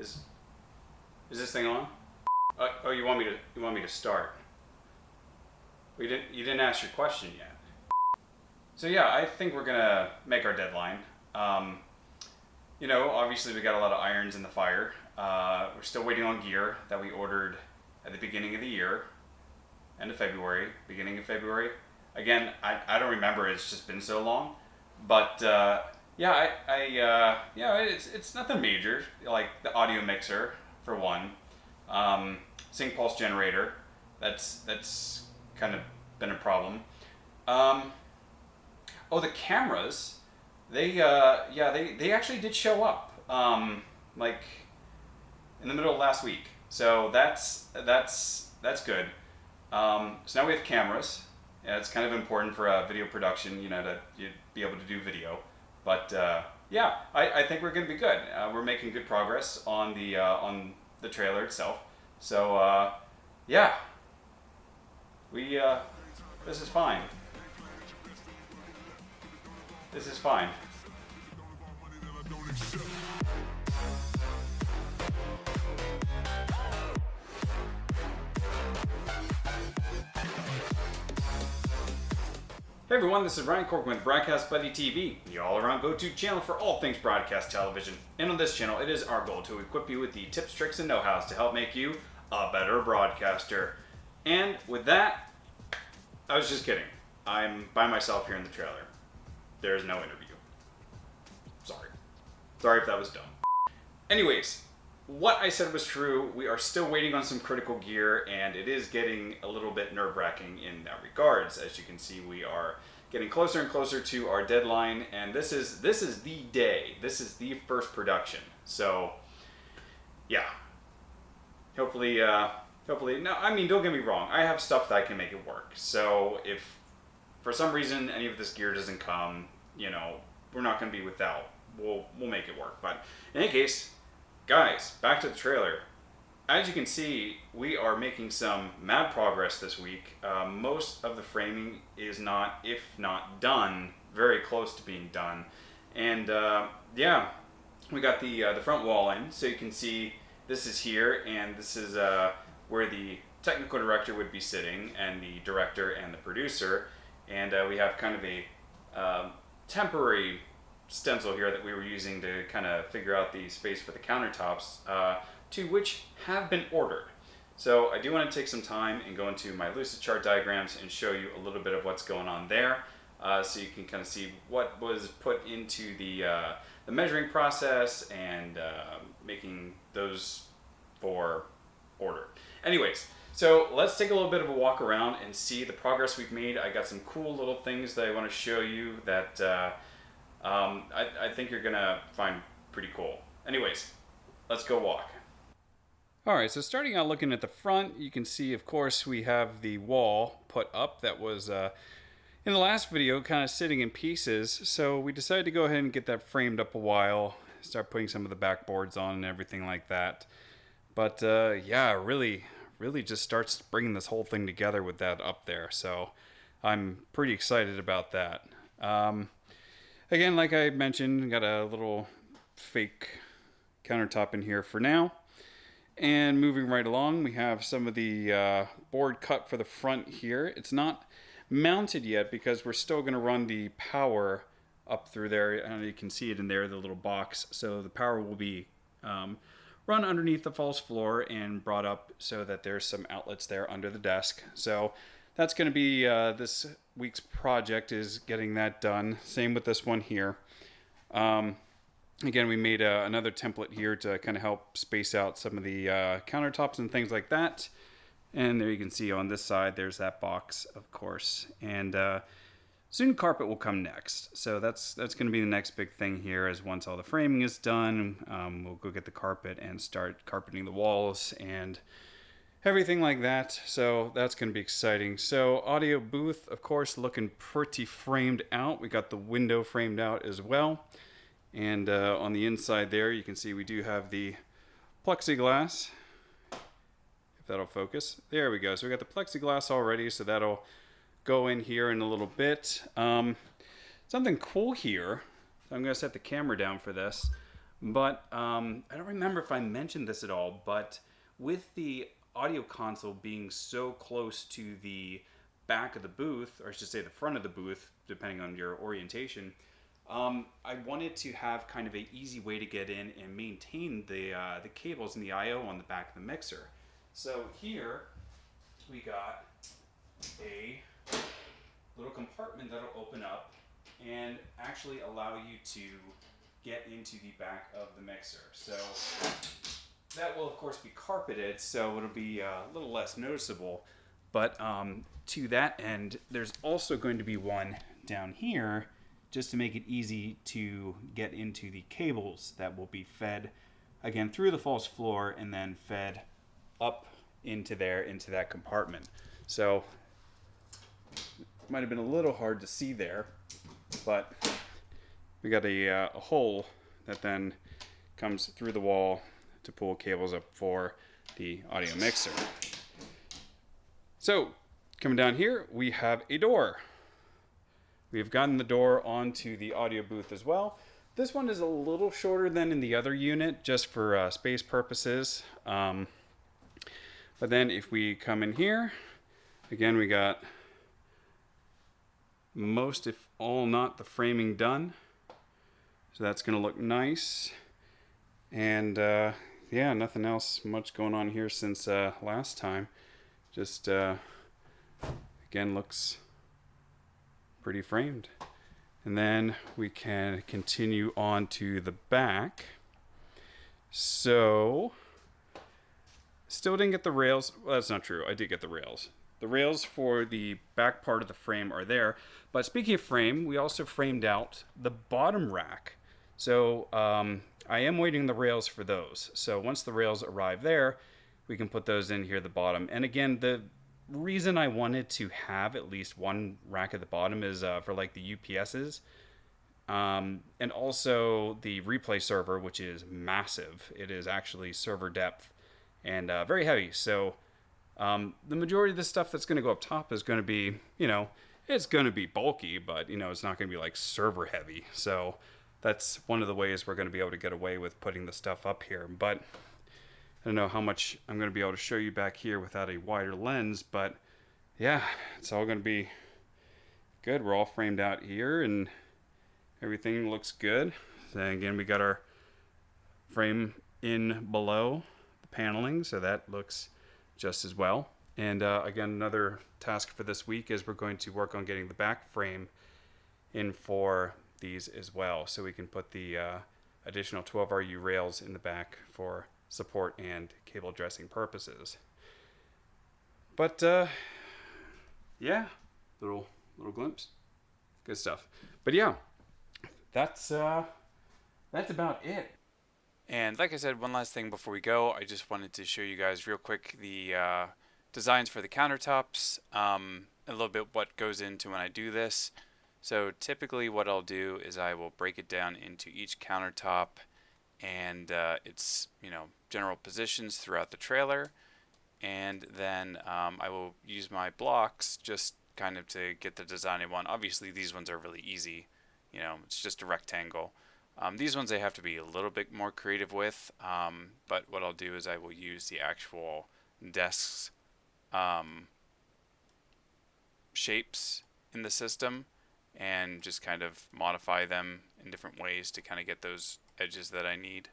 Is this thing on? Oh, you want me to start? You didn't ask your question yet. So yeah, I think we're gonna make our deadline. You know, obviously we got a lot of irons in the fire. We're still waiting on gear that we ordered at the beginning of the year, end of February, beginning of February. Again, I don't remember. It's just been so long. But yeah, it's nothing major. Like the audio mixer for one, sync pulse generator. That's kind of been a problem. Oh, the cameras. They actually did show up. Like in the middle of last week. So that's good. So now we have cameras. Yeah, it's kind of important for video production, you know, to be able to do video. But yeah, I think we're going to be good. We're making good progress on the trailer itself. So yeah, this is fine. This is fine. Hey everyone, this is Ryan Corcoran with Broadcast Buddy TV, the all-around go-to channel for all things broadcast television. And on this channel, it is our goal to equip you with the tips, tricks, and know-hows to help make you a better broadcaster. And with that, I was just kidding. I'm by myself here in the trailer. There's no interview. Sorry if that was dumb. Anyways, what I said was true. We are still waiting on some critical gear, and it is getting a little bit nerve-wracking in that regards. As you can see, we are getting closer and closer to our deadline, and this is the day. This is the first production. So, yeah. Hopefully, no, I mean, don't get me wrong. I have stuff that I can make it work. So, if for some reason any of this gear doesn't come, you know, we're not going to be without. We'll make it work. But in any case, guys, back to the trailer. As you can see, we are making some mad progress this week. Most of the framing is not, if not done, very close to being done. And yeah, we got the front wall in, so you can see this is here, and this is where the technical director would be sitting, and the director and the producer. And we have kind of a temporary stencil here that we were using to kind of figure out the space for the countertops, to which have been ordered. So I do want to take some time and go into my lucid chart diagrams and show you a little bit of what's going on there, so you can kind of see what was put into the measuring process and making those for order. Anyways, so let's take a little bit of a walk around and see the progress we've made. I got some cool little things that I want to show you that I think you're gonna find pretty cool. Anyways, let's go walk. Alright, so starting out looking at the front, you can see, of course, we have the wall put up that was, in the last video, kind of sitting in pieces. So we decided to go ahead and get that framed up a while, start putting some of the backboards on and everything like that. But yeah, really just starts bringing this whole thing together with that up there. So I'm pretty excited about that. Again, like I mentioned, got a little fake countertop in here for now. And moving right along, we have some of the board cut for the front here. It's not mounted yet because we're still going to run the power up through there. And you can see it in there, the little box. So the power will be run underneath the false floor and brought up so that there's some outlets there under the desk. So that's going to be this week's project, is getting that done. Same with this one here. Again, we made another template here to kind of help space out some of the countertops and things like that. And there you can see on this side, there's that box, of course. And soon carpet will come next. So that's going to be the next big thing here, is once all the framing is done, we'll go get the carpet and start carpeting the walls and everything like that. So that's going to be exciting. So audio booth, of course, looking pretty framed out. We got the window framed out as well. And on the inside there, you can see we do have the plexiglass. If that'll focus. There we go. So we got the plexiglass already, so that'll go in here in a little bit. Something cool here. So I'm going to set the camera down for this. But I don't remember if I mentioned this at all, but with the audio console being so close to the back of the booth, or I should say the front of the booth, depending on your orientation, I wanted to have kind of an easy way to get in and maintain the cables and the I/O on the back of the mixer. So here we got a little compartment that'll open up and actually allow you to get into the back of the mixer. So that will of course be carpeted, so it'll be a little less noticeable. But to that end, there's also going to be one down here just to make it easy to get into the cables that will be fed again through the false floor and then fed up into there, into that compartment. So it might have been a little hard to see there, but we got a hole that then comes through the wall to pull cables up for the audio mixer. So coming down here, we have a door. We've gotten the door onto the audio booth as well. This one is a little shorter than in the other unit, just for space purposes. But then if we come in here, again, we got most, if all not, the framing done. So that's going to look nice. And yeah, nothing else much going on here since last time. Just, again, looks pretty framed. And then we can continue on to the back. So, still didn't get the rails. Well, that's not true. I did get the rails. The rails for the back part of the frame are there. But speaking of frame, we also framed out the bottom rack. So I am waiting the rails for those. So once the rails arrive there, we can put those in here at the bottom. And again, the reason I wanted to have at least one rack at the bottom is for like the UPSs. And also the replay server, which is massive. It is actually server depth and very heavy. So the majority of the stuff that's going to go up top is going to be, it's going to be bulky, but, it's not going to be like server heavy. So that's one of the ways we're going to be able to get away with putting the stuff up here. But I don't know how much I'm going to be able to show you back here without a wider lens, but yeah, it's all going to be good. We're all framed out here and everything looks good. So again, we got our frame in below the paneling, so that looks just as well. And again, another task for this week is we're going to work on getting the back frame in for these as well, so we can put the additional 12RU rails in the back for support and cable dressing purposes. But yeah, little glimpse, good stuff. But yeah, that's about it. And like I said, one last thing before we go, I just wanted to show you guys real quick the designs for the countertops, a little bit what goes into when I do this. So typically what I'll do is I will break it down into each countertop and its general positions throughout the trailer, and then I will use my blocks just kind of to get the design I want. Obviously these ones are really easy, it's just a rectangle. These ones I have to be a little bit more creative with, but what I'll do is I will use the actual desks shapes in the system and just kind of modify them in different ways to kind of get those edges that I need.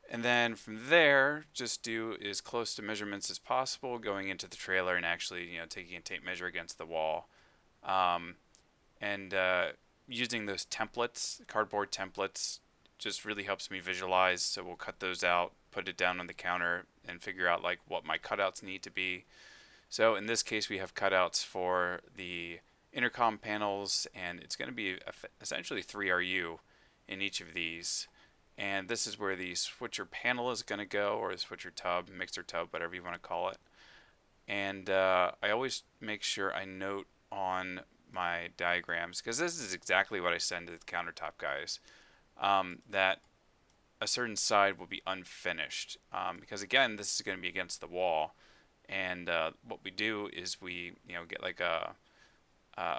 And then from there, just do as close to measurements as possible, going into the trailer and actually, taking a tape measure against the wall. And using those templates, cardboard templates, just really helps me visualize. So we'll cut those out, put it down on the counter, and figure out like what my cutouts need to be. So in this case, we have cutouts for the intercom panels, and it's going to be essentially 3RU in each of these. And this is where the switcher panel is going to go, or the switcher tub, mixer tub, whatever you want to call it. And I always make sure I note on my diagrams, because this is exactly what I send to the countertop guys, that a certain side will be unfinished. Because again, this is going to be against the wall. And what we do is we, get like a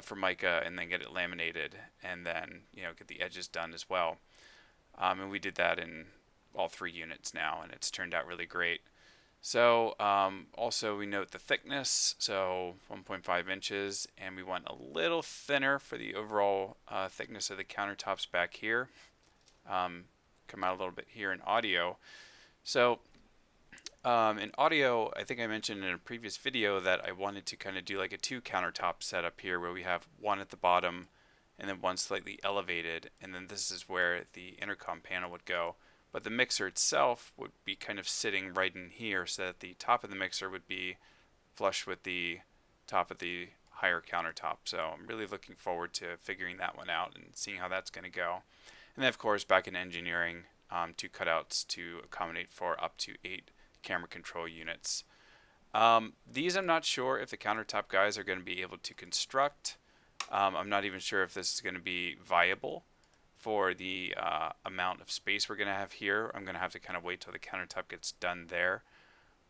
Formica and then get it laminated and then get the edges done as well. And we did that in all 3 units now, and it's turned out really great. So also we note the thickness, so 1.5 inches, and we went a little thinner for the overall thickness of the countertops back here. Come out a little bit here in audio. So in audio, I think I mentioned in a previous video that I wanted to kind of do like a 2 countertop setup here where we have one at the bottom and then one slightly elevated, and then this is where the intercom panel would go. But the mixer itself would be kind of sitting right in here so that the top of the mixer would be flush with the top of the higher countertop. So I'm really looking forward to figuring that one out and seeing how that's going to go. And then of course back in engineering, 2 cutouts to accommodate for up to 8 camera control units. These I'm not sure if the countertop guys are going to be able to construct. I'm not even sure if this is going to be viable for the amount of space we're going to have here. I'm going to have to kind of wait till the countertop gets done there.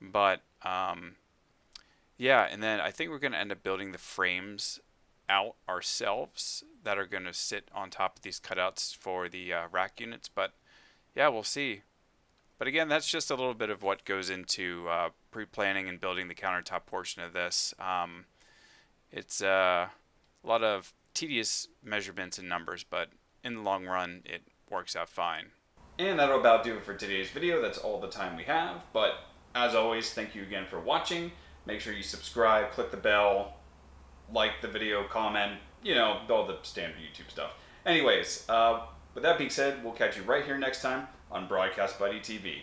But yeah, and then I think we're going to end up building the frames out ourselves that are going to sit on top of these cutouts for the rack units. But yeah, we'll see. But again, that's just a little bit of what goes into pre-planning and building the countertop portion of this. It's a lot of tedious measurements and numbers, but in the long run, it works out fine. And that'll about do it for today's video. That's all the time we have. But as always, thank you again for watching. Make sure you subscribe, click the bell, like the video, comment, all the standard YouTube stuff. Anyways, with that being said, we'll catch you right here next time on Broadcast Buddy TV.